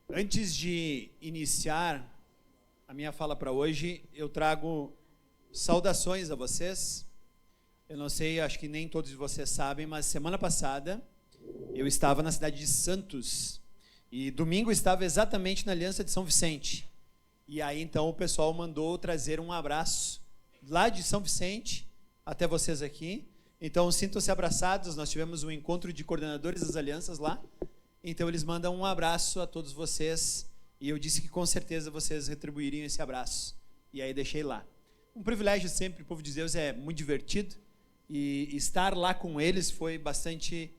Antes de iniciar a minha fala para hoje, eu trago saudações a vocês. Eu não sei, acho que nem todos de vocês sabem, mas semana passada eu estava na cidade de Santos e domingo estava exatamente na Aliança de São Vicente. E aí então o pessoal mandou trazer um abraço lá de São Vicente até vocês aqui. Então sintam-se abraçados, nós tivemos um encontro de coordenadores das alianças lá. Então eles mandam um abraço a todos vocês e eu disse que com certeza vocês retribuiriam esse abraço. E aí deixei lá. Um privilégio sempre, o povo de Deus é muito divertido e estar lá com eles foi bastante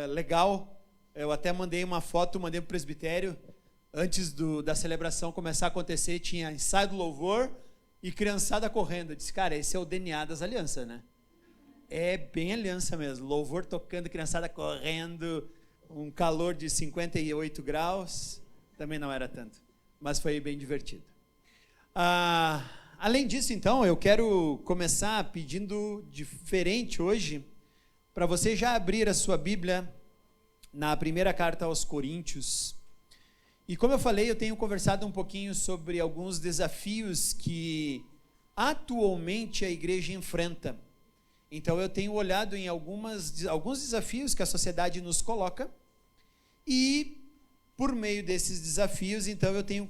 legal. Eu até mandei uma foto, mandei para o presbitério, antes da celebração começar a acontecer, tinha ensaio do louvor e criançada correndo. Eu disse, cara, esse é o DNA das alianças, né? É bem aliança mesmo, louvor tocando, criançada correndo, um calor de 58 graus, também não era tanto, mas foi bem divertido. Além disso, então, eu quero começar pedindo diferente hoje, para você já abrir a sua Bíblia na primeira carta aos Coríntios. E como eu falei, eu tenho conversado um pouquinho sobre alguns desafios que atualmente a igreja enfrenta. Então eu tenho olhado em alguns desafios que a sociedade nos coloca e por meio desses desafios, então eu tenho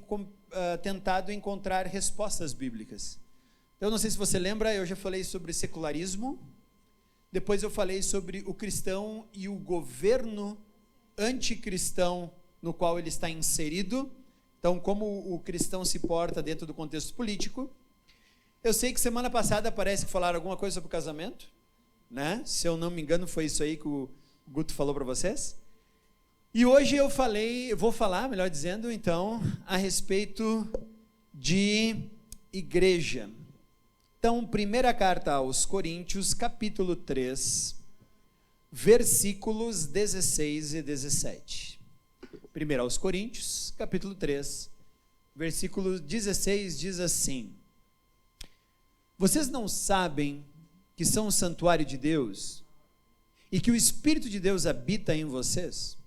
tentado encontrar respostas bíblicas. Eu não sei se você lembra, eu já falei sobre secularismo, depois eu falei sobre o cristão e o governo anticristão no qual ele está inserido, então como o cristão se porta dentro do contexto político. Eu sei que semana passada parece que falaram alguma coisa sobre o casamento, né? Se eu não me engano foi isso aí que o Guto falou para vocês. E hoje eu vou falar, melhor dizendo, então, a respeito de igreja. Então, primeira carta aos Coríntios, capítulo 3, versículos 16 e 17. Primeiro aos Coríntios, capítulo 3, versículo 16, diz assim: Vocês não sabem que são o santuário de Deus e que o Espírito de Deus habita em vocês?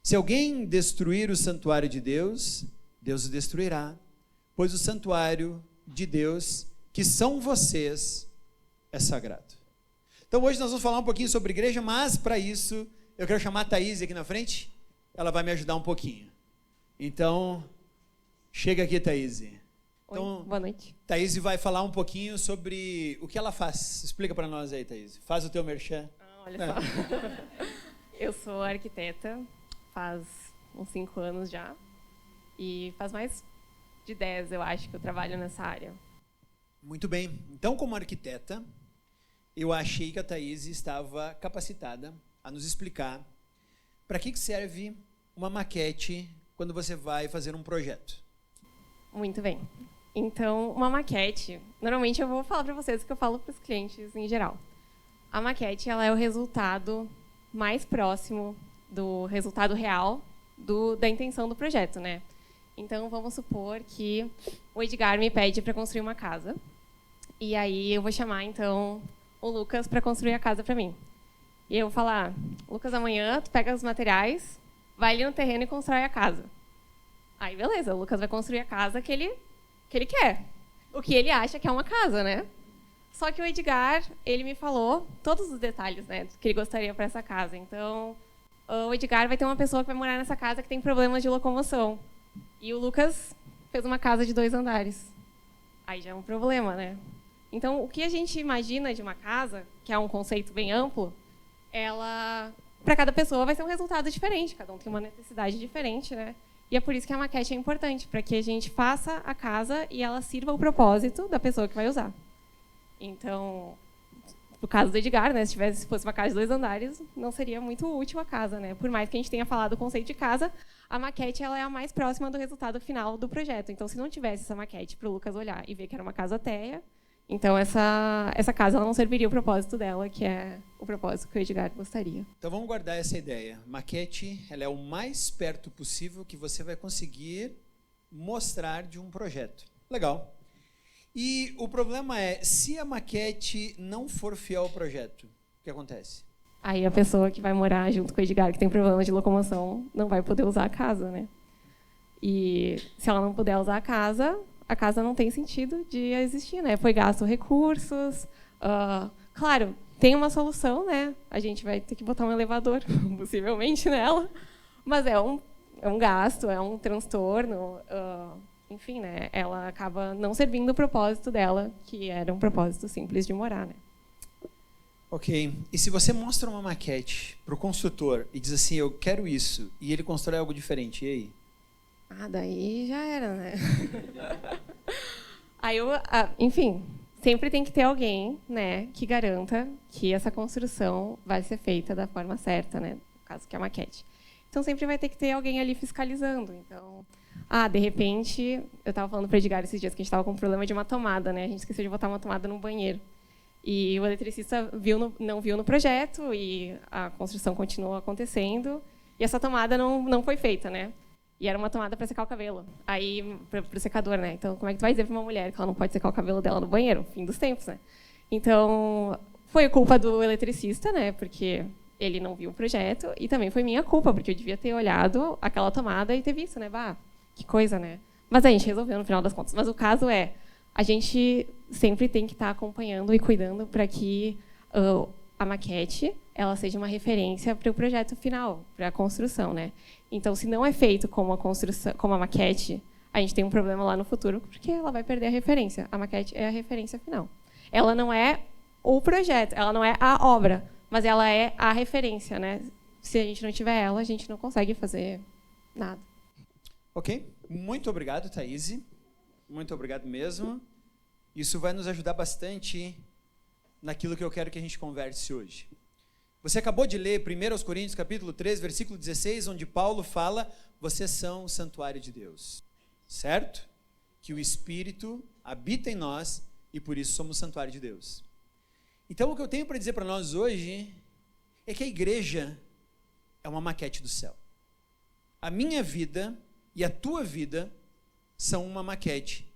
Se alguém destruir o santuário de Deus, Deus o destruirá, pois o santuário de Deus, que são vocês, é sagrado. Então hoje nós vamos falar um pouquinho sobre igreja, mas para isso eu quero chamar a Thaís aqui na frente, ela vai me ajudar um pouquinho. Então, chega aqui, Thaís. Então, Oi, boa noite. Thaís vai falar um pouquinho sobre o que ela faz. Explica para nós aí, Thaís. Faz o teu merchan. Olha só. Eu sou arquiteta, faz uns 5 anos já. E faz mais de 10, eu acho, que eu trabalho nessa área. Muito bem. Então, como arquiteta, eu achei que a Thaís estava capacitada a nos explicar para que serve uma maquete quando você vai fazer um projeto. Muito bem. Então, uma maquete, normalmente eu vou falar para vocês o que eu falo para os clientes em geral. A maquete, ela é o resultado mais próximo do resultado real da intenção do projeto, né? Então, vamos supor que o Edgar me pede para construir uma casa. E aí eu vou chamar, então, o Lucas para construir a casa para mim. E eu vou falar, Lucas, amanhã tu pega os materiais, vai ali no terreno e constrói a casa. Aí, beleza, o Lucas vai construir a casa que ele quer. O que ele acha que é uma casa, né? Só que o Edgar, ele me falou todos os detalhes, né, que ele gostaria para essa casa. Então, o Edgar vai ter uma pessoa que vai morar nessa casa que tem problemas de locomoção. E o Lucas fez uma casa de 2 andares. Aí já é um problema, né? Então, o que a gente imagina de uma casa, que é um conceito bem amplo, para cada pessoa vai ser um resultado diferente, cada um tem uma necessidade diferente, né? E é por isso que a maquete é importante, para que a gente faça a casa e ela sirva o propósito da pessoa que vai usar. Então, no caso do Edgar, né, se fosse uma casa de 2 andares, não seria muito útil a casa, né? Por mais que a gente tenha falado o conceito de casa, a maquete ela é a mais próxima do resultado final do projeto. Então, se não tivesse essa maquete para o Lucas olhar e ver que era uma casa térrea, então essa casa ela não serviria o propósito dela, que é o propósito que o Edgar gostaria. Então vamos guardar essa ideia. Maquete, ela é o mais perto possível que você vai conseguir mostrar de um projeto. Legal. E o problema é, se a maquete não for fiel ao projeto, o que acontece? Aí a pessoa que vai morar junto com o Edgar, que tem problema de locomoção, não vai poder usar a casa, né? E se ela não puder usar a casa não tem sentido de existir, né? Foi gasto recursos. Claro, tem uma solução, né? A gente vai ter que botar um elevador, possivelmente, nela. Mas é um gasto, é um transtorno. Enfim, né? Ela acaba não servindo o propósito dela, que era um propósito simples de morar, né? Ok. E se você mostra uma maquete para o construtor e diz assim, eu quero isso, e ele constrói algo diferente, e aí? Daí já era, né? Enfim, sempre tem que ter alguém, né, que garanta que essa construção vai ser feita da forma certa, né? No caso que é a maquete. Então sempre vai ter que ter alguém ali fiscalizando. Então, de repente, eu estava falando para o Edgar esses dias que a gente estava com um problema de uma tomada, né? A gente esqueceu de botar uma tomada no banheiro. E o eletricista não viu no projeto e a construção continuou acontecendo e essa tomada não foi feita, né? E era uma tomada para secar o cabelo. Aí, para o secador, né? Então, como é que tu vai dizer para uma mulher que ela não pode secar o cabelo dela no banheiro? Fim dos tempos, né? Então, foi culpa do eletricista, né? Porque ele não viu o projeto. E também foi minha culpa, porque eu devia ter olhado aquela tomada e ter visto, né? Que coisa, né? Mas a gente resolveu no final das contas. Mas o caso é, a gente sempre tem que estar acompanhando e cuidando para que a maquete ela seja uma referência para o projeto final, para a construção, né? Então, se não é feito como a maquete, a gente tem um problema lá no futuro, porque ela vai perder a referência. A maquete é a referência final. Ela não é o projeto, ela não é a obra, mas ela é a referência, né? Se a gente não tiver ela, a gente não consegue fazer nada. Ok. Muito obrigado, Thaís. Muito obrigado mesmo. Isso vai nos ajudar bastante naquilo que eu quero que a gente converse hoje. Você acabou de ler 1 Coríntios, capítulo 3, versículo 16, onde Paulo fala, vocês são o santuário de Deus. Certo? Que o Espírito habita em nós e por isso somos o santuário de Deus. Então, o que eu tenho para dizer para nós hoje é que a igreja é uma maquete do céu. A minha vida e a tua vida são uma maquete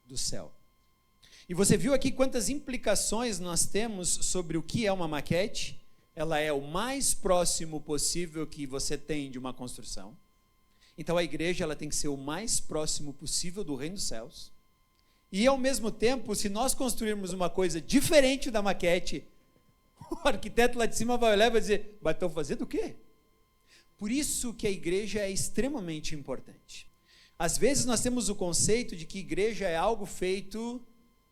do céu. E você viu aqui quantas implicações nós temos sobre o que é uma maquete? Ela é o mais próximo possível que você tem de uma construção. Então a igreja ela tem que ser o mais próximo possível do reino dos céus. E ao mesmo tempo, se nós construirmos uma coisa diferente da maquete, o arquiteto lá de cima vai olhar e vai dizer, mas estão fazendo o quê? Por isso que a igreja é extremamente importante. Às vezes nós temos o conceito de que igreja é algo feito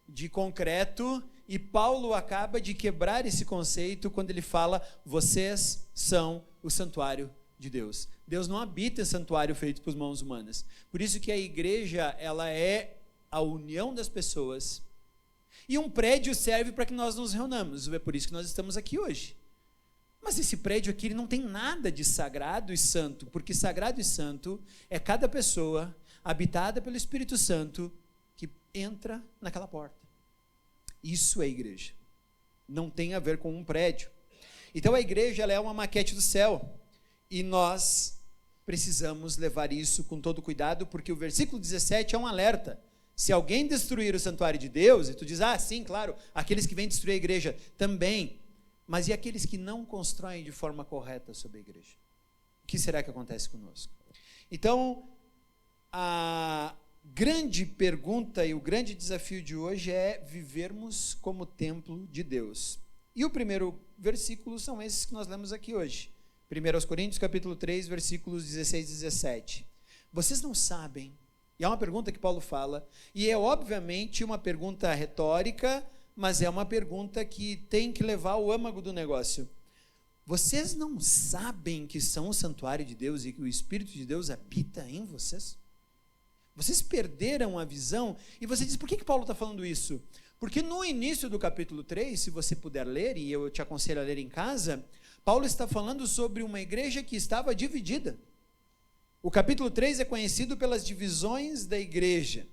de concreto, e Paulo acaba de quebrar esse conceito quando ele fala, vocês são o santuário de Deus. Deus não habita em santuário feito por mãos humanas. Por isso que a igreja, ela é a união das pessoas. E um prédio serve para que nós nos reunamos. É por isso que nós estamos aqui hoje. Mas esse prédio aqui ele não tem nada de sagrado e santo, porque sagrado e santo é cada pessoa habitada pelo Espírito Santo que entra naquela porta. Isso é igreja. Não tem a ver com um prédio. Então a igreja ela é uma maquete do céu. E nós precisamos levar isso com todo cuidado, porque o versículo 17 é um alerta. Se alguém destruir o santuário de Deus, e tu diz, sim, claro, aqueles que vêm destruir a igreja também. Mas e aqueles que não constroem de forma correta sobre a igreja? O que será que acontece conosco? Então, a grande pergunta e o grande desafio de hoje é vivermos como templo de Deus. E o primeiro versículo são esses que nós lemos aqui hoje. 1 Coríntios, capítulo 3, versículos 16 e 17. Vocês não sabem, e é uma pergunta que Paulo fala, e é obviamente uma pergunta retórica, mas é uma pergunta que tem que levar o âmago do negócio. Vocês não sabem que são o santuário de Deus e que o Espírito de Deus habita em vocês? Vocês perderam a visão, e você diz, por que Paulo está falando isso? Porque no início do capítulo 3, se você puder ler, e eu te aconselho a ler em casa, Paulo está falando sobre uma igreja que estava dividida. O capítulo 3 é conhecido pelas divisões da igreja.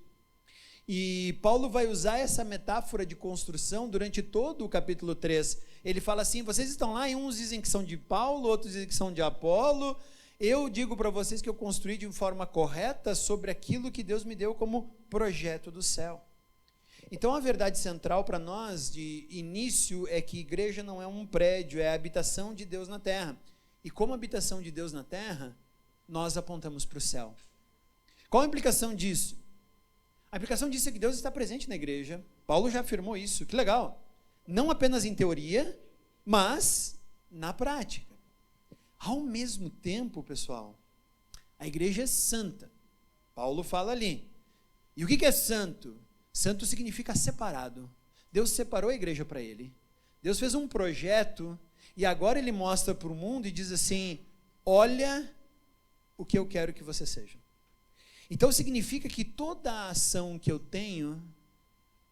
E Paulo vai usar essa metáfora de construção durante todo o capítulo 3. Ele fala assim, vocês estão lá e uns dizem que são de Paulo, outros dizem que são de Apolo. Eu digo para vocês que eu construí de forma correta sobre aquilo que Deus me deu como projeto do céu. Então a verdade central para nós de início é que igreja não é um prédio, é a habitação de Deus na terra. E como habitação de Deus na terra, nós apontamos para o céu. Qual a implicação disso? A implicação disso é que Deus está presente na igreja. Paulo já afirmou isso, que legal. Não apenas em teoria, mas na prática. Ao mesmo tempo, pessoal, a igreja é santa. Paulo fala ali. E o que é santo? Santo significa separado. Deus separou a igreja para ele. Deus fez um projeto e agora ele mostra para o mundo e diz assim: olha o que eu quero que você seja. Então significa que toda a ação que eu tenho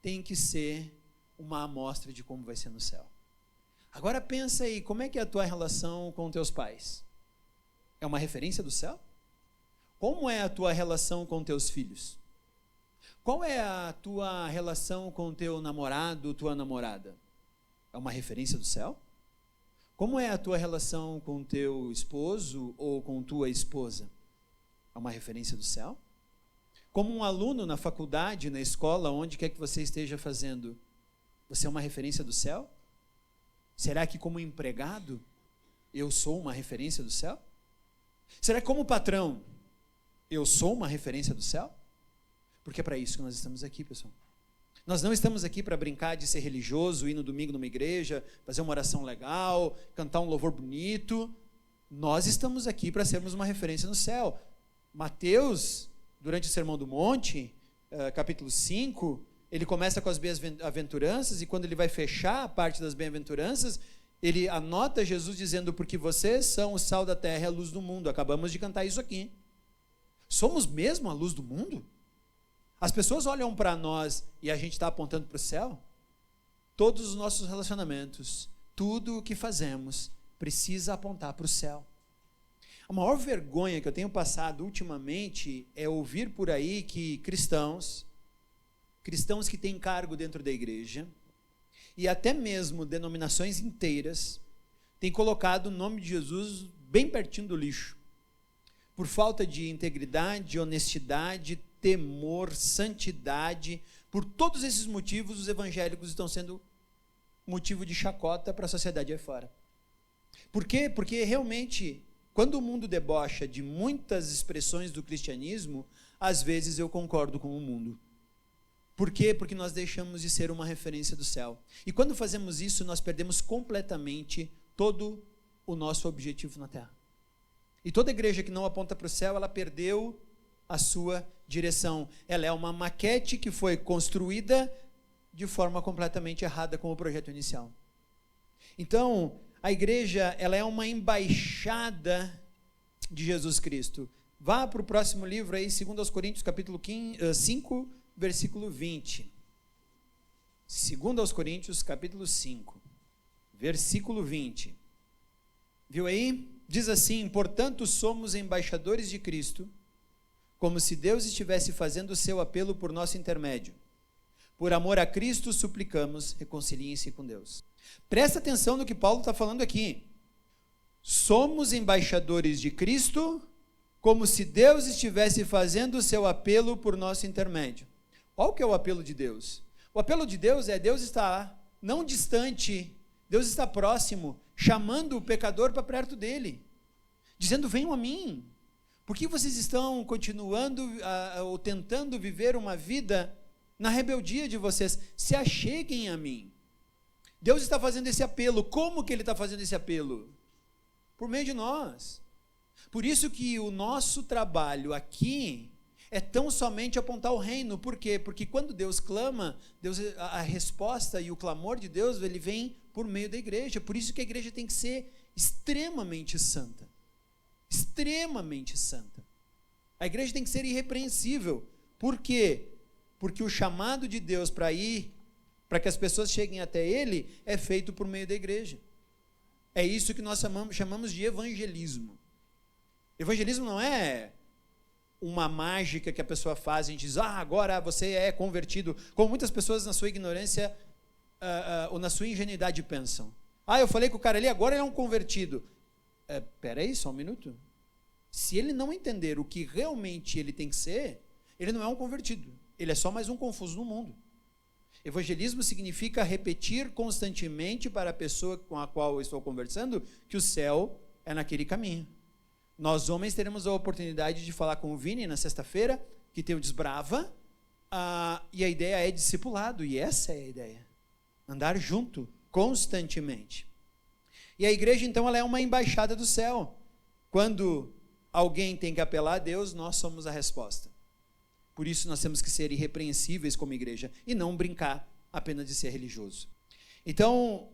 tem que ser uma amostra de como vai ser no céu. Agora pensa aí, como é que é a tua relação com teus pais? É uma referência do céu? Como é a tua relação com teus filhos? Qual é a tua relação com teu namorado, tua namorada? É uma referência do céu? Como é a tua relação com teu esposo ou com tua esposa? É uma referência do céu? Como um aluno na faculdade, na escola, onde quer que você esteja fazendo, você é uma referência do céu? Será que como empregado, eu sou uma referência do céu? Será que como patrão, eu sou uma referência do céu? Porque é para isso que nós estamos aqui, pessoal. Nós não estamos aqui para brincar de ser religioso, ir no domingo numa igreja, fazer uma oração legal, cantar um louvor bonito. Nós estamos aqui para sermos uma referência no céu. Mateus, durante o Sermão do Monte, capítulo 5, ele começa com as bem-aventuranças, e quando ele vai fechar a parte das bem-aventuranças, ele anota Jesus dizendo: porque vocês são o sal da terra e a luz do mundo. Acabamos de cantar isso aqui. Somos mesmo a luz do mundo? As pessoas olham para nós e a gente está apontando para o céu? Todos os nossos relacionamentos, tudo o que fazemos, precisa apontar para o céu. A maior vergonha que eu tenho passado ultimamente é ouvir por aí que cristãos que têm cargo dentro da igreja, e até mesmo denominações inteiras, têm colocado o nome de Jesus bem pertinho do lixo, por falta de integridade, honestidade, temor, santidade. Por todos esses motivos, os evangélicos estão sendo motivo de chacota para a sociedade aí fora. Por quê? Porque realmente, quando o mundo debocha de muitas expressões do cristianismo, às vezes eu concordo com o mundo. Por quê? Porque nós deixamos de ser uma referência do céu. E quando fazemos isso, nós perdemos completamente todo o nosso objetivo na terra. E toda igreja que não aponta para o céu, ela perdeu a sua direção. Ela é uma maquete que foi construída de forma completamente errada com o projeto inicial. Então, a igreja, ela é uma embaixada de Jesus Cristo. Vá para o próximo livro aí, 2 Coríntios, capítulo 5, versículo 20. 2 Coríntios, capítulo 5, versículo 20. Viu aí? Diz assim: portanto, somos embaixadores de Cristo, como se Deus estivesse fazendo o seu apelo por nosso intermédio. Por amor a Cristo, suplicamos, reconciliem-se com Deus. Presta atenção no que Paulo está falando aqui. Somos embaixadores de Cristo, como se Deus estivesse fazendo o seu apelo por nosso intermédio. Qual que é o apelo de Deus? O apelo de Deus é: Deus está não distante, Deus está próximo, chamando o pecador para perto dele, dizendo: venham a mim. Por que vocês estão continuando ou tentando viver uma vida na rebeldia de vocês? Se acheguem a mim. Deus está fazendo esse apelo. Como que Ele está fazendo esse apelo? Por meio de nós. Por isso que o nosso trabalho aqui é tão somente apontar o reino. Por quê? Porque quando Deus clama, a resposta e o clamor de Deus, ele vem por meio da igreja. Por isso que a igreja tem que ser extremamente santa. Extremamente santa. A igreja tem que ser irrepreensível. Por quê? Porque o chamado de Deus para que as pessoas cheguem até Ele, é feito por meio da igreja. É isso que nós chamamos de evangelismo. Evangelismo não é uma mágica que a pessoa faz, a gente diz: agora você é convertido, como muitas pessoas na sua ignorância ou na sua ingenuidade pensam. Eu falei com o cara ali, agora ele é um convertido. Peraí, só um minuto. Se ele não entender o que realmente ele tem que ser, ele não é um convertido, ele é só mais um confuso no mundo. Evangelismo significa repetir constantemente para a pessoa com a qual eu estou conversando que o céu é naquele caminho. Nós homens teremos a oportunidade de falar com o Vini na sexta-feira, que tem o Desbrava, e a ideia é discipulado, e essa é a ideia. Andar junto, constantemente. E a igreja, então, ela é uma embaixada do céu. Quando alguém tem que apelar a Deus, nós somos a resposta. Por isso nós temos que ser irrepreensíveis como igreja, e não brincar apenas de ser religioso. Então,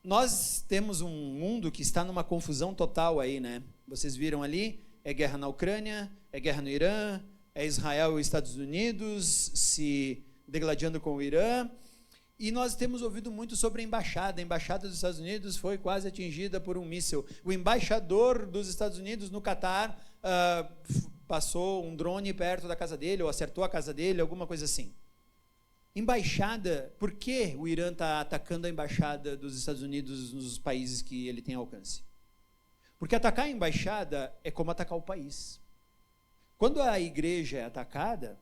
nós temos um mundo que está numa confusão total aí, né? Vocês viram ali, é guerra na Ucrânia, é guerra no Irã, é Israel e Estados Unidos se degladiando com o Irã, e nós temos ouvido muito sobre a embaixada dos Estados Unidos foi quase atingida por um míssil. O embaixador dos Estados Unidos no Catar passou um drone perto da casa dele, ou acertou a casa dele, alguma coisa assim. Embaixada, por que o Irã está atacando a embaixada dos Estados Unidos nos países que ele tem alcance? Porque atacar a embaixada é como atacar o país. Quando a igreja é atacada,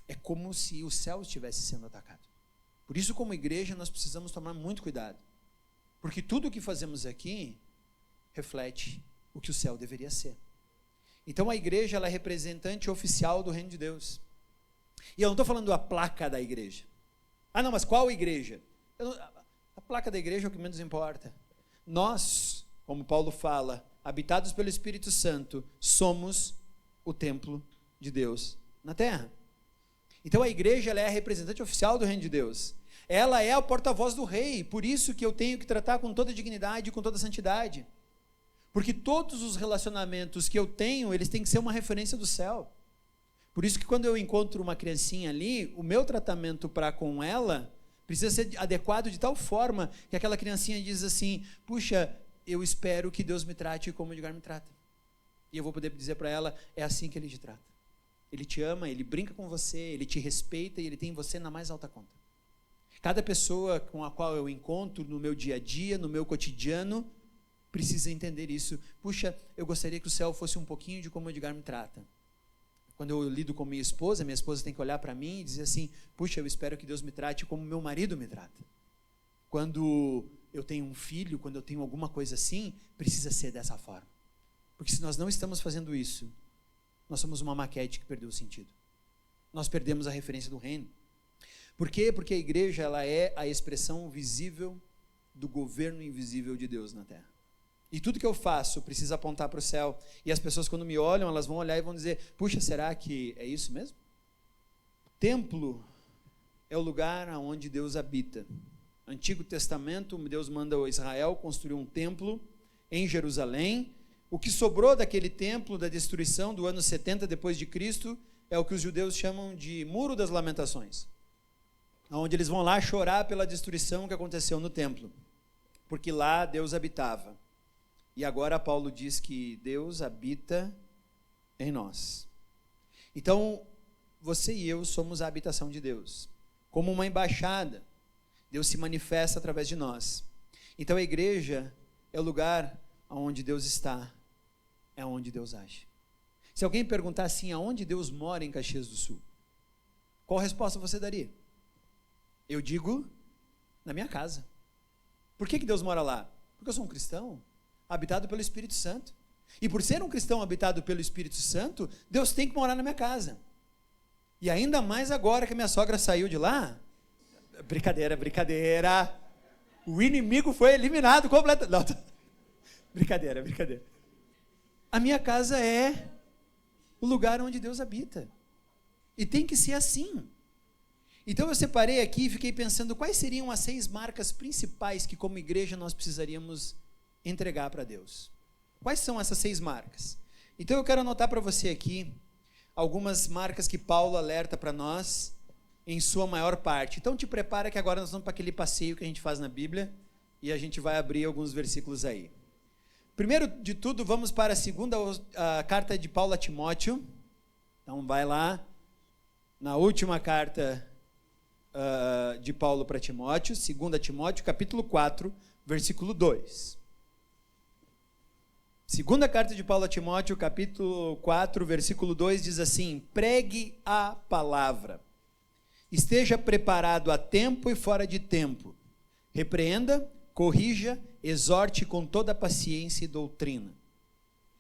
é como se o céu estivesse sendo atacado. Por isso, como igreja, nós precisamos tomar muito cuidado. Porque tudo o que fazemos aqui reflete o que o céu deveria ser. Então, a igreja ela é representante oficial do reino de Deus. E eu não estou falando a placa da igreja. Não, mas qual igreja? A placa da igreja é o que menos importa. Nós, como Paulo fala, habitados pelo Espírito Santo, somos o templo de Deus na terra. Então a igreja ela é a representante oficial do reino de Deus. Ela é a porta-voz do rei, por isso que eu tenho que tratar com toda dignidade e com toda santidade. Porque todos os relacionamentos que eu tenho, eles têm que ser uma referência do céu. Por isso que quando eu encontro uma criancinha ali, o meu tratamento para com ela precisa ser adequado de tal forma que aquela criancinha diz assim, puxa, eu espero que Deus me trate como o Edgar me trata. E eu vou poder dizer para ela, é assim que Ele te trata. Ele te ama, Ele brinca com você, Ele te respeita e Ele tem você na mais alta conta. Cada pessoa com a qual eu encontro no meu dia a dia, no meu cotidiano, precisa entender isso. Puxa, eu gostaria que o céu fosse um pouquinho de como o Edgar me trata. Quando eu lido com minha esposa tem que olhar para mim e dizer assim, puxa, eu espero que Deus me trate como meu marido me trata. Quando eu tenho um filho, quando eu tenho alguma coisa assim, precisa ser dessa forma. Porque se nós não estamos fazendo isso, nós somos uma maquete que perdeu o sentido. Nós perdemos a referência do reino. Por quê? Porque a igreja ela é a expressão visível do governo invisível de Deus na terra. E tudo que eu faço precisa apontar para o céu. E as pessoas quando me olham, elas vão olhar e vão dizer, puxa, será que é isso mesmo? O templo é o lugar onde Deus habita. Antigo Testamento, Deus manda Israel construir um templo em Jerusalém. O que sobrou daquele templo, da destruição do ano 70 depois de Cristo, é o que os judeus chamam de Muro das Lamentações, onde eles vão lá chorar pela destruição que aconteceu no templo, porque lá Deus habitava. E agora Paulo diz que Deus habita em nós. Então, você e eu somos a habitação de Deus. Como uma embaixada, Deus se manifesta através de nós. Então a igreja é o lugar onde Deus está, é onde Deus age. Se alguém perguntar assim, aonde Deus mora em Caxias do Sul? Qual resposta você daria? Eu digo, na minha casa. Por que Deus mora lá? Porque eu sou um cristão, habitado pelo Espírito Santo. E por ser um cristão habitado pelo Espírito Santo, Deus tem que morar na minha casa. E ainda mais agora que a minha sogra saiu de lá. Brincadeira. O inimigo foi eliminado completamente. Não, brincadeira. A minha casa é o lugar onde Deus habita. E tem que ser assim. Então eu separei aqui e fiquei pensando quais seriam as 6 marcas principais que como igreja nós precisaríamos entregar para Deus. Quais são essas 6 marcas? Então eu quero anotar para você aqui algumas marcas que Paulo alerta para nós em sua maior parte. Então te prepara que agora nós vamos para aquele passeio que a gente faz na Bíblia e a gente vai abrir alguns versículos aí. Primeiro de tudo, vamos para a carta de Paulo a Timóteo. Então vai lá, na última carta de Paulo para Timóteo, 2 Timóteo, capítulo 4, versículo 2. Segunda carta de Paulo a Timóteo, capítulo 4, versículo 2, diz assim, pregue a palavra, esteja preparado a tempo e fora de tempo, repreenda, corrija, exorte com toda paciência e doutrina.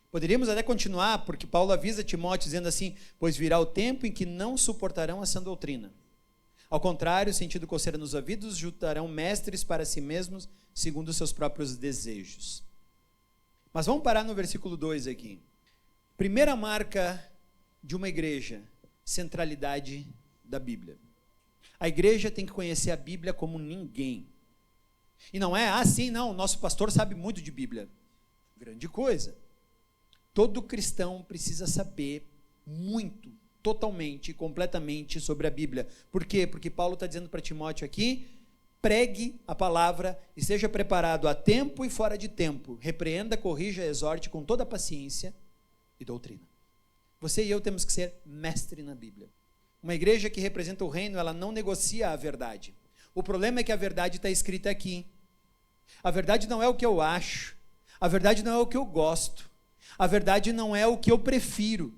Poderíamos até continuar, porque Paulo avisa Timóteo dizendo assim: pois virá o tempo em que não suportarão a sã doutrina. Ao contrário, sentindo coceira nos ouvidos, juntarão mestres para si mesmos, segundo os seus próprios desejos. Mas vamos parar no versículo 2 aqui. Primeira marca de uma igreja: centralidade da Bíblia. A igreja tem que conhecer a Bíblia como ninguém. E não é, sim, não, nosso pastor sabe muito de Bíblia. Grande coisa. Todo cristão precisa saber muito, totalmente, completamente sobre a Bíblia. Por quê? Porque Paulo está dizendo para Timóteo aqui: pregue a palavra e seja preparado a tempo e fora de tempo. Repreenda, corrija, exorte com toda paciência e doutrina. Você e eu temos que ser mestre na Bíblia. Uma igreja que representa o reino, ela não negocia a verdade. O problema é que a verdade está escrita aqui. A verdade não é o que eu acho. A verdade não é o que eu gosto. A verdade não é o que eu prefiro.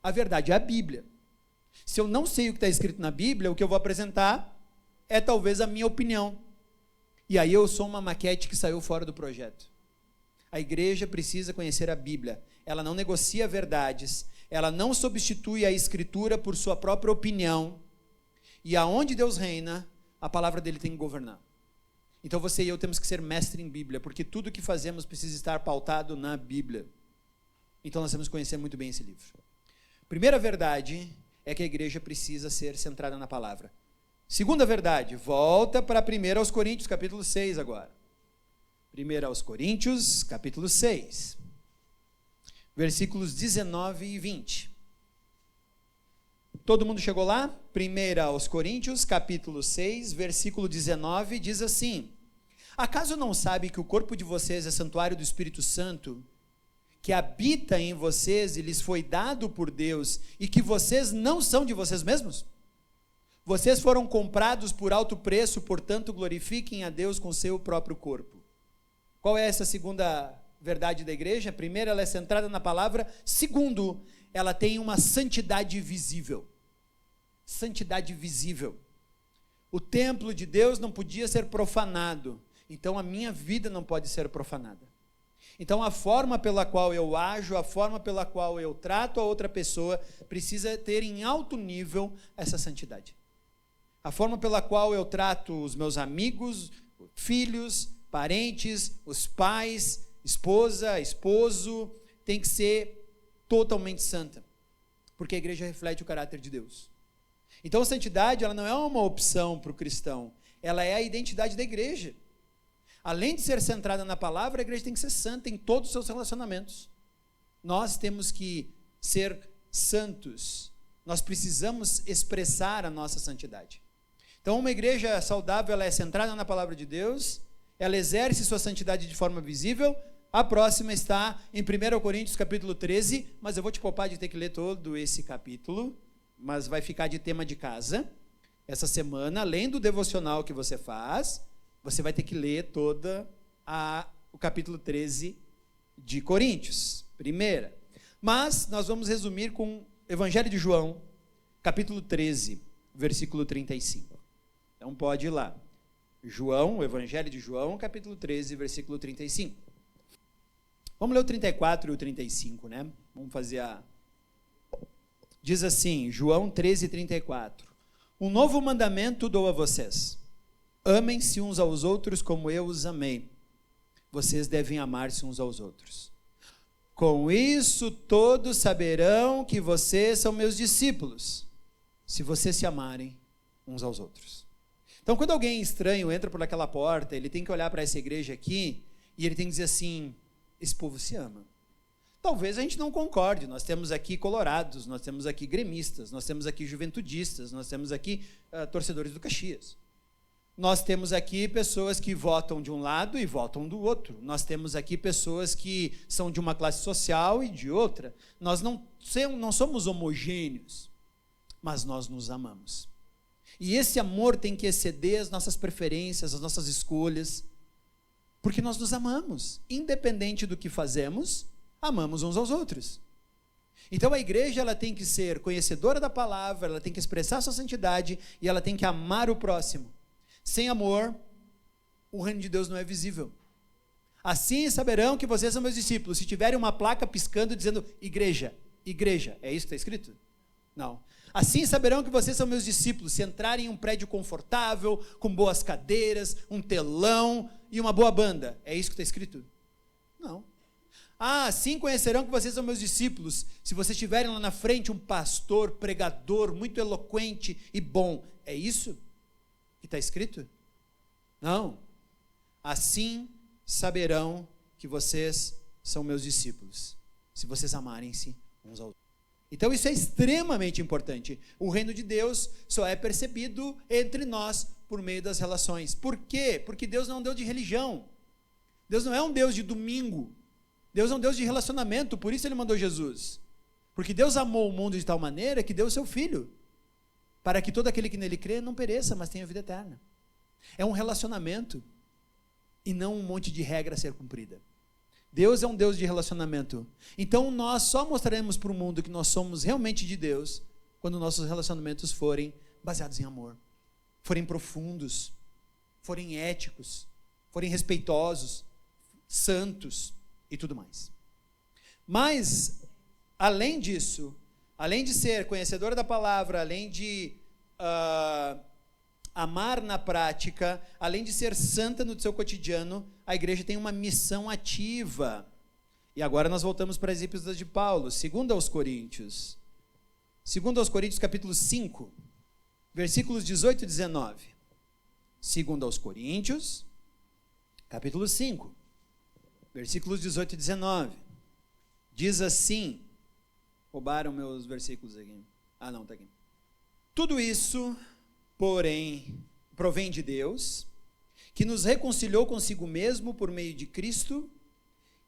A verdade é a Bíblia. Se eu não sei o que está escrito na Bíblia, o que eu vou apresentar é talvez a minha opinião. E aí eu sou uma maquete que saiu fora do projeto. A igreja precisa conhecer a Bíblia. Ela não negocia verdades. Ela não substitui a Escritura por sua própria opinião. E aonde Deus reina, a palavra dele tem que governar. Então você e eu temos que ser mestre em Bíblia, porque tudo que fazemos precisa estar pautado na Bíblia. Então nós temos que conhecer muito bem esse livro. Primeira verdade é que a igreja precisa ser centrada na palavra. Segunda verdade, volta para 1 aos Coríntios, capítulo 6 agora. 1 aos Coríntios, capítulo 6. Versículos 19 e 20. Todo mundo chegou lá? 1 aos Coríntios, capítulo 6, versículo 19, diz assim: acaso não sabe que o corpo de vocês é santuário do Espírito Santo, que habita em vocês e lhes foi dado por Deus, e que vocês não são de vocês mesmos? Vocês foram comprados por alto preço, portanto glorifiquem a Deus com seu próprio corpo. Qual é essa segunda verdade da igreja? Primeiro, ela é centrada na palavra. Segundo, ela tem uma santidade visível. Santidade visível. O templo de Deus não podia ser profanado, então a minha vida não pode ser profanada. Então a forma pela qual eu ajo, a forma pela qual eu trato a outra pessoa, precisa ter em alto nível essa santidade. A forma pela qual eu trato os meus amigos, filhos, parentes, os pais, esposa, esposo, tem que ser totalmente santa, porque a igreja reflete o caráter de Deus. Então a santidade, ela não é uma opção para o cristão, ela é a identidade da igreja. Além de ser centrada na palavra, a igreja tem que ser santa em todos os seus relacionamentos. Nós temos que ser santos, nós precisamos expressar a nossa santidade. Então uma igreja saudável, ela é centrada na palavra de Deus, ela exerce sua santidade de forma visível. A próxima está em 1 Coríntios capítulo 13, mas eu vou te poupar de ter que ler todo esse capítulo, mas vai ficar de tema de casa. Essa semana, além do devocional que você faz, você vai ter que ler o capítulo 13 de Coríntios, primeira. Mas nós vamos resumir com Evangelho de João, capítulo 13, versículo 35. Então pode ir lá. João, o Evangelho de João, capítulo 13, versículo 35. Vamos ler o 34 e o 35, né? Vamos fazer Diz assim, João 13, 34. Um novo mandamento dou a vocês. Amem-se uns aos outros como eu os amei. Vocês devem amar-se uns aos outros. Com isso todos saberão que vocês são meus discípulos, se vocês se amarem uns aos outros. Então, quando alguém estranho entra por aquela porta, ele tem que olhar para essa igreja aqui e ele tem que dizer assim: esse povo se ama. Talvez a gente não concorde, nós temos aqui colorados, nós temos aqui gremistas, nós temos aqui juventudistas, nós temos aqui torcedores do Caxias. Nós temos aqui pessoas que votam de um lado e votam do outro. Nós temos aqui pessoas que são de uma classe social e de outra. Nós não somos homogêneos, mas nós nos amamos. E esse amor tem que exceder as nossas preferências, as nossas escolhas, porque nós nos amamos. Independente do que fazemos, amamos uns aos outros. Então a igreja, ela tem que ser conhecedora da palavra, ela tem que expressar sua santidade e ela tem que amar o próximo. Sem amor, o reino de Deus não é visível. Assim saberão que vocês são meus discípulos, se tiverem uma placa piscando dizendo igreja, igreja. É isso que está escrito? Não. Assim saberão que vocês são meus discípulos, se entrarem em um prédio confortável, com boas cadeiras, um telão e uma boa banda. É isso que está escrito? Não. Assim conhecerão que vocês são meus discípulos, se vocês tiverem lá na frente um pastor, pregador, muito eloquente e bom. É isso que está escrito? Não. Assim saberão que vocês são meus discípulos, se vocês amarem-se uns aos outros. Então isso é extremamente importante. O reino de Deus só é percebido entre nós por meio das relações. Por quê? Porque Deus não é um Deus de religião. Deus não é um Deus de domingo. Deus é um Deus de relacionamento, por isso ele mandou Jesus. Porque Deus amou o mundo de tal maneira que deu o seu Filho, para que todo aquele que nele crê não pereça, mas tenha vida eterna. É um relacionamento e não um monte de regra a ser cumprida. Deus é um Deus de relacionamento. Então nós só mostraremos para o mundo que nós somos realmente de Deus quando nossos relacionamentos forem baseados em amor, forem profundos, forem éticos, forem respeitosos, santos e tudo mais. Mas, além disso, além de ser conhecedora da palavra, além de amar na prática, além de ser santa no seu cotidiano, a igreja tem uma missão ativa. E agora nós voltamos para as epístolas de Paulo, 2 aos Coríntios. 2 aos Coríntios, capítulo 5, versículos 18 e 19. 2 aos Coríntios, capítulo 5, versículos 18 e 19. Diz assim, roubaram meus versículos aqui. Não, está aqui. Tudo isso, porém, provém de Deus, que nos reconciliou consigo mesmo por meio de Cristo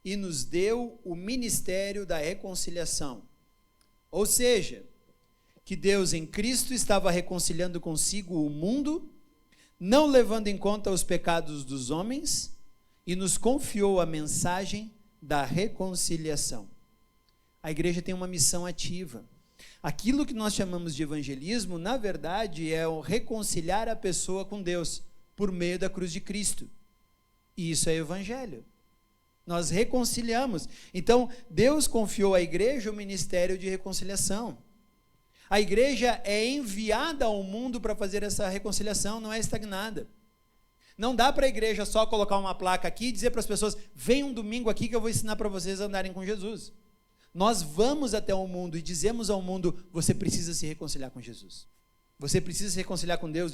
e nos deu o ministério da reconciliação. Ou seja, que Deus em Cristo estava reconciliando consigo o mundo, não levando em conta os pecados dos homens, e nos confiou a mensagem da reconciliação. A igreja tem uma missão ativa. Aquilo que nós chamamos de evangelismo, na verdade, é o reconciliar a pessoa com Deus por meio da cruz de Cristo. E isso é evangelho. Nós reconciliamos. Então, Deus confiou à igreja o ministério de reconciliação. A igreja é enviada ao mundo para fazer essa reconciliação, não é estagnada. Não dá para a igreja só colocar uma placa aqui e dizer para as pessoas, vem um domingo aqui que eu vou ensinar para vocês a andarem com Jesus. Nós vamos até o mundo e dizemos ao mundo, você precisa se reconciliar com Jesus. Você precisa se reconciliar com Deus,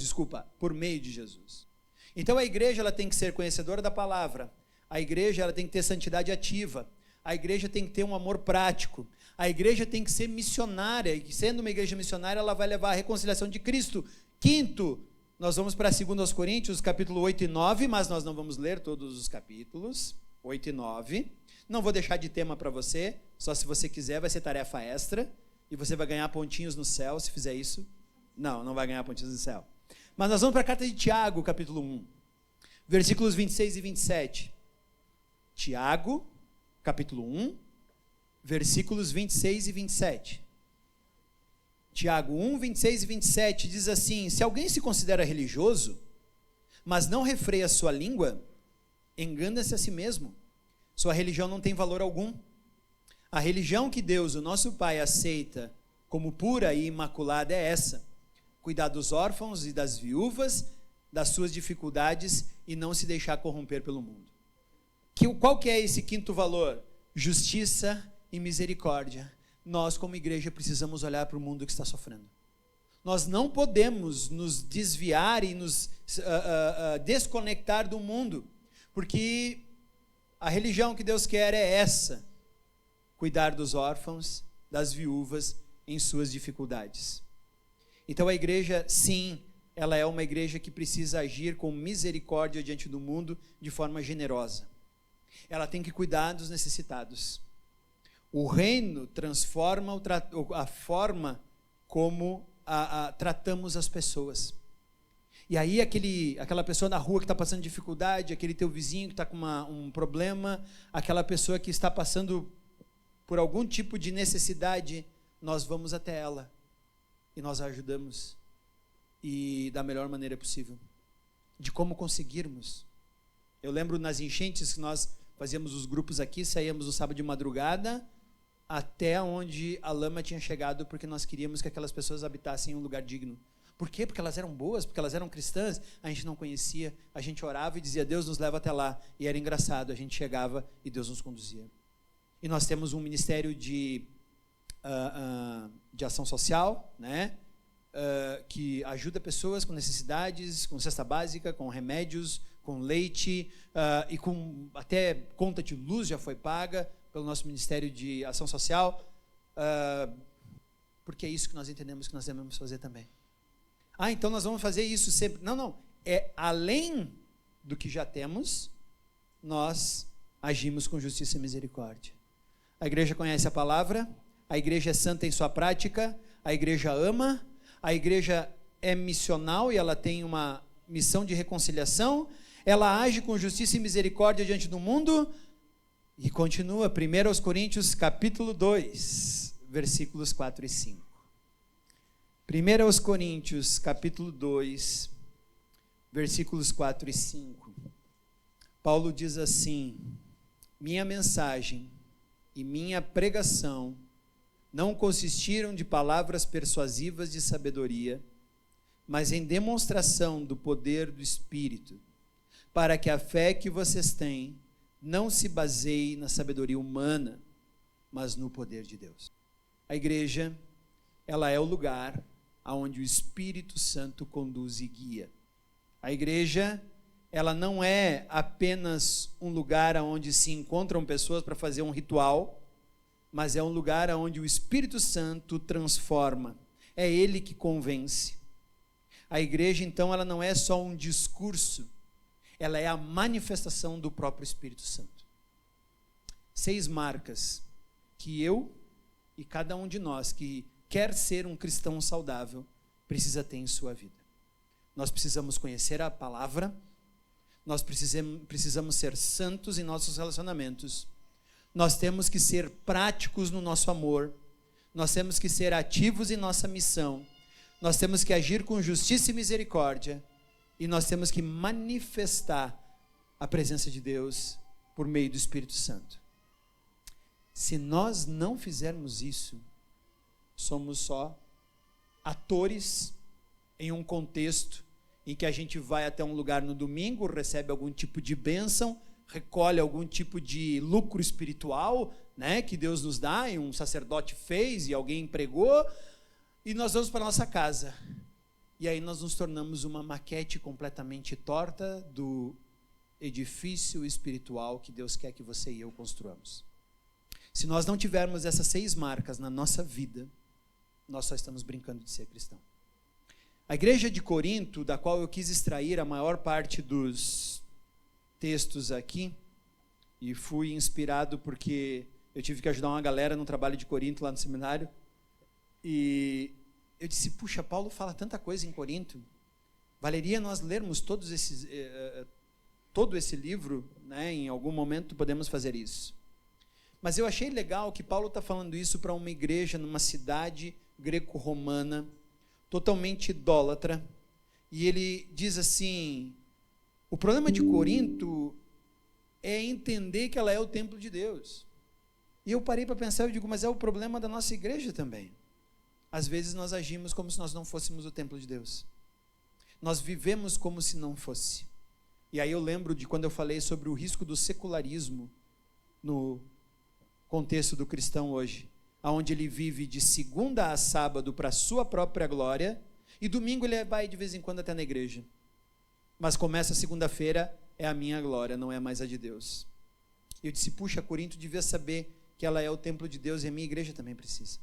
por meio de Jesus. Então a igreja ela tem que ser conhecedora da palavra, a igreja ela tem que ter santidade ativa, a igreja tem que ter um amor prático, a igreja tem que ser missionária, e sendo uma igreja missionária, ela vai levar a reconciliação de Cristo. Quinto, nós vamos para 2 aos Coríntios, capítulo 8 e 9, mas nós não vamos ler todos os capítulos, 8 e 9. Não vou deixar de tema para você, só se você quiser, vai ser tarefa extra, e você vai ganhar pontinhos no céu se fizer isso. Não vai ganhar pontinhos no céu. Mas nós vamos para a carta de Tiago, capítulo 1, versículos 26 e 27. Tiago, capítulo 1, versículos 26 e 27. Tiago 1, 26 e 27 diz assim, se alguém se considera religioso, mas não refreia sua língua, engana-se a si mesmo. Sua religião não tem valor algum. A religião que Deus, o nosso Pai, aceita como pura e imaculada é essa: cuidar dos órfãos e das viúvas, das suas dificuldades e não se deixar corromper pelo mundo. Qual que é esse quinto valor? Justiça e misericórdia. Nós, como igreja, precisamos olhar para o mundo que está sofrendo. Nós não podemos nos desviar e nos desconectar do mundo, porque a religião que Deus quer é essa: cuidar dos órfãos, das viúvas em suas dificuldades. Então a igreja, sim, ela é uma igreja que precisa agir com misericórdia diante do mundo de forma generosa. Ela tem que cuidar dos necessitados. O reino transforma a forma como tratamos as pessoas. E aí aquela pessoa na rua que está passando dificuldade, aquele teu vizinho que está com um problema, aquela pessoa que está passando por algum tipo de necessidade, nós vamos até ela e nós a ajudamos, e da melhor maneira possível, de como conseguirmos. Eu lembro nas enchentes que nós fazíamos os grupos aqui, saíamos no sábado de madrugada, até onde a lama tinha chegado, porque nós queríamos que aquelas pessoas habitassem em um lugar digno. Por quê? Porque elas eram boas, porque elas eram cristãs, a gente não conhecia, a gente orava e dizia, Deus nos leva até lá, e era engraçado, a gente chegava e Deus nos conduzia. E nós temos um ministério de ação social, né? Que ajuda pessoas com necessidades, com cesta básica, com remédios, com leite, e com até conta de luz já foi paga pelo nosso Ministério de Ação Social, porque é isso que nós entendemos que nós devemos fazer também. Então nós vamos fazer isso sempre. Não, é além do que já temos, nós agimos com justiça e misericórdia. A igreja conhece a palavra, a igreja é santa em sua prática, a igreja ama, a igreja é missional e ela tem uma missão de reconciliação, ela age com justiça e misericórdia diante do mundo. E continua, 1 Coríntios capítulo 2, versículos 4 e 5. 1 Coríntios capítulo 2, versículos 4 e 5. Paulo diz assim: minha mensagem e minha pregação não consistiram de palavras persuasivas de sabedoria, mas em demonstração do poder do Espírito, para que a fé que vocês têm não se baseie na sabedoria humana, mas no poder de Deus. A igreja, ela é o lugar aonde o Espírito Santo conduz e guia. A igreja, ela não é apenas um lugar onde se encontram pessoas para fazer um ritual, mas é um lugar onde o Espírito Santo transforma. É Ele que convence. A igreja, então, ela não é só um discurso, ela é a manifestação do próprio Espírito Santo. 6 marcas que eu e cada um de nós que quer ser um cristão saudável precisa ter em sua vida. Nós precisamos conhecer a palavra, nós precisamos ser santos em nossos relacionamentos, nós temos que ser práticos no nosso amor, nós temos que ser ativos em nossa missão, nós temos que agir com justiça e misericórdia, e nós temos que manifestar a presença de Deus por meio do Espírito Santo. Se nós não fizermos isso, somos só atores em um contexto em que a gente vai até um lugar no domingo, recebe algum tipo de bênção, recolhe algum tipo de lucro espiritual, né, que Deus nos dá, e um sacerdote fez e alguém pregou, e nós vamos para a nossa casa. E aí nós nos tornamos uma maquete completamente torta do edifício espiritual que Deus quer que você e eu construamos. Se nós não tivermos essas 6 marcas na nossa vida, nós só estamos brincando de ser cristão. A igreja de Corinto, da qual eu quis extrair a maior parte dos textos aqui, e fui inspirado porque eu tive que ajudar uma galera no trabalho de Corinto lá no seminário, e eu disse, puxa, Paulo fala tanta coisa em Corinto, valeria nós lermos todo esse livro, né? Em algum momento podemos fazer isso. Mas eu achei legal que Paulo está falando isso para uma igreja numa cidade greco-romana, totalmente idólatra, e ele diz assim, o problema de Corinto é entender que ela é o templo de Deus. E eu parei para pensar, eu digo, mas é o problema da nossa igreja também. Às vezes nós agimos como se nós não fôssemos o templo de Deus. Nós vivemos como se não fosse. E aí eu lembro de quando eu falei sobre o risco do secularismo no contexto do cristão hoje, onde ele vive de segunda a sábado para a sua própria glória, e domingo ele vai de vez em quando até na igreja. Mas começa a segunda-feira, é a minha glória, não é mais a de Deus. Eu disse, puxa, Corinto devia saber que ela é o templo de Deus e a minha igreja também precisa.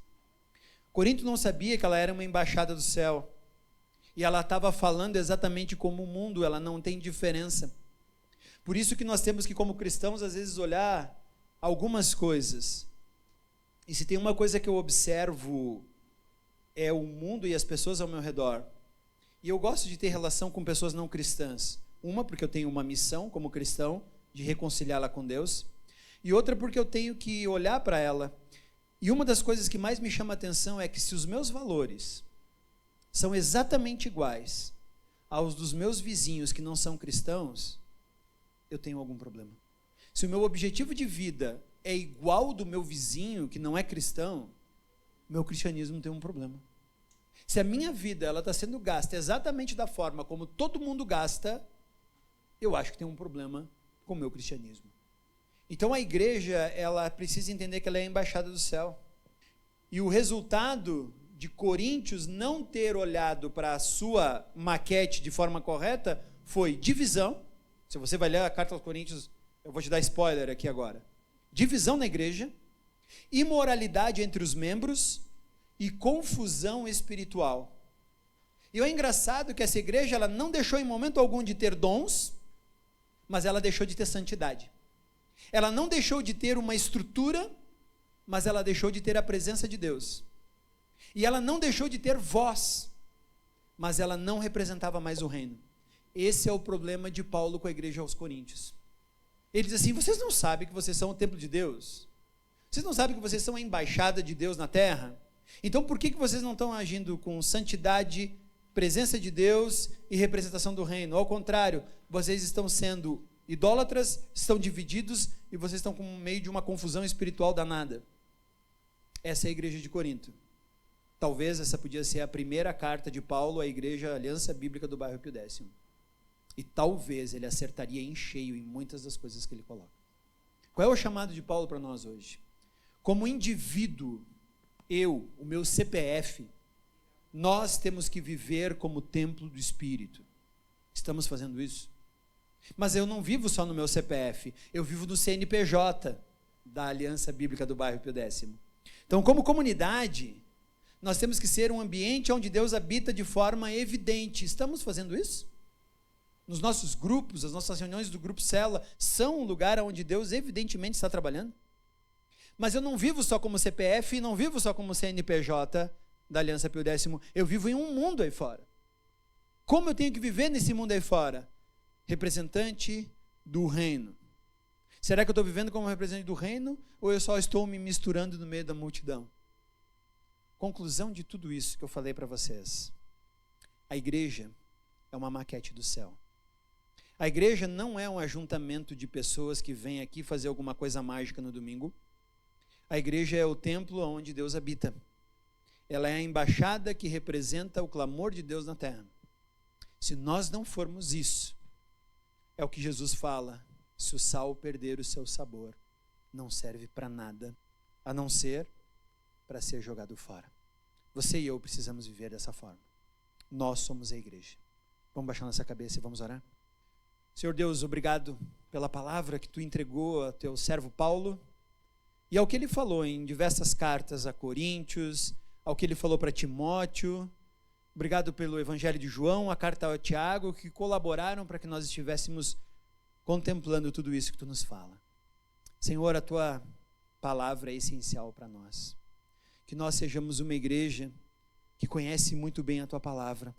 Corinto não sabia que ela era uma embaixada do céu, e ela estava falando exatamente como o mundo, ela não tem diferença. Por isso que nós temos que, como cristãos, às vezes olhar algumas coisas, e se tem uma coisa que eu observo, é o mundo e as pessoas ao meu redor, e eu gosto de ter relação com pessoas não cristãs, uma porque eu tenho uma missão como cristão, de reconciliá-la com Deus, e outra porque eu tenho que olhar para ela. E uma das coisas que mais me chama a atenção é que se os meus valores são exatamente iguais aos dos meus vizinhos que não são cristãos, eu tenho algum problema. Se o meu objetivo de vida é igual ao do meu vizinho, que não é cristão, meu cristianismo tem um problema. Se a minha vida está sendo gasta exatamente da forma como todo mundo gasta, eu acho que tem um problema com o meu cristianismo. Então a igreja, ela precisa entender que ela é a embaixada do céu. E o resultado de Coríntios não ter olhado para a sua maquete de forma correta foi divisão. Se você vai ler a carta aos Coríntios, eu vou te dar spoiler aqui agora. Divisão na igreja, imoralidade entre os membros e confusão espiritual. E é engraçado que essa igreja, ela não deixou em momento algum de ter dons, mas ela deixou de ter santidade. Ela não deixou de ter uma estrutura, mas ela deixou de ter a presença de Deus. E ela não deixou de ter voz, mas ela não representava mais o reino. Esse é o problema de Paulo com a igreja aos Coríntios. Ele diz assim: vocês não sabem que vocês são o templo de Deus? Vocês não sabem que vocês são a embaixada de Deus na terra? Então por que vocês não estão agindo com santidade, presença de Deus e representação do reino? Ao contrário, vocês estão sendo idólatras, estão divididos e vocês estão com meio de uma confusão espiritual danada. Essa é a igreja de Corinto. Talvez essa podia ser a primeira carta de Paulo à igreja Aliança Bíblica do bairro Pio X. E talvez ele acertaria em cheio em muitas das coisas que ele coloca. Qual é o chamado de Paulo para nós hoje? Como indivíduo, o meu CPF, nós temos que viver como templo do Espírito. Estamos fazendo isso? Mas eu não vivo só no meu CPF, eu vivo no CNPJ da Aliança Bíblica do bairro Pio X. Então, como comunidade, nós temos que ser um ambiente onde Deus habita de forma evidente. Estamos fazendo isso? Nos nossos grupos, as nossas reuniões do Grupo Célula são um lugar onde Deus evidentemente está trabalhando? Mas eu não vivo só como CPF e não vivo só como CNPJ da Aliança Pio X, eu vivo em um mundo aí fora. Como eu tenho que viver nesse mundo aí fora? Representante do reino. Será que eu estou vivendo como representante do reino ou eu só estou me misturando no meio da multidão? Conclusão de tudo isso que eu falei para vocês. A igreja é uma maquete do céu. A igreja não é um ajuntamento de pessoas que vêm aqui fazer alguma coisa mágica no domingo. A igreja é o templo onde Deus habita. Ela é a embaixada que representa o clamor de Deus na terra. Se nós não formos isso, é o que Jesus fala: se o sal perder o seu sabor, não serve para nada, a não ser para ser jogado fora. Você e eu precisamos viver dessa forma. Nós somos a igreja. Vamos baixar nossa cabeça e vamos orar? Senhor Deus, obrigado pela palavra que Tu entregou a Teu servo Paulo e ao que ele falou em diversas cartas a Coríntios, ao que ele falou para Timóteo. Obrigado pelo Evangelho de João, a carta a Tiago, que colaboraram para que nós estivéssemos contemplando tudo isso que Tu nos fala. Senhor, a Tua palavra é essencial para nós. Que nós sejamos uma igreja que conhece muito bem a Tua palavra.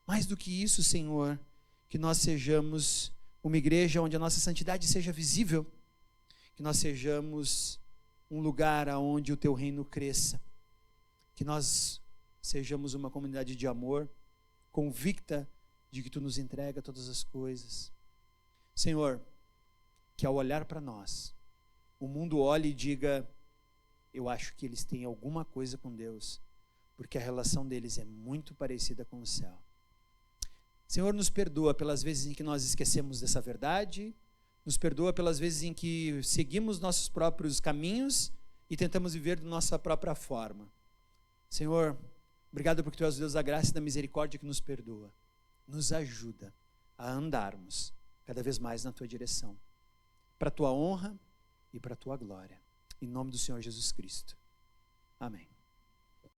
Mais do que isso, Senhor, que nós sejamos uma igreja onde a nossa santidade seja visível. Que nós sejamos um lugar onde o Teu reino cresça. Que nós sejamos uma comunidade de amor, convicta de que Tu nos entrega todas as coisas. Senhor, que ao olhar para nós, o mundo olhe e diga: eu acho que eles têm alguma coisa com Deus, porque a relação deles é muito parecida com o céu. Senhor, nos perdoa pelas vezes em que nós esquecemos dessa verdade, nos perdoa pelas vezes em que seguimos nossos próprios caminhos e tentamos viver de nossa própria forma. Senhor, obrigado porque Tu és o Deus da graça e da misericórdia que nos perdoa. Nos ajuda a andarmos cada vez mais na Tua direção, para a Tua honra e para a Tua glória. Em nome do Senhor Jesus Cristo. Amém.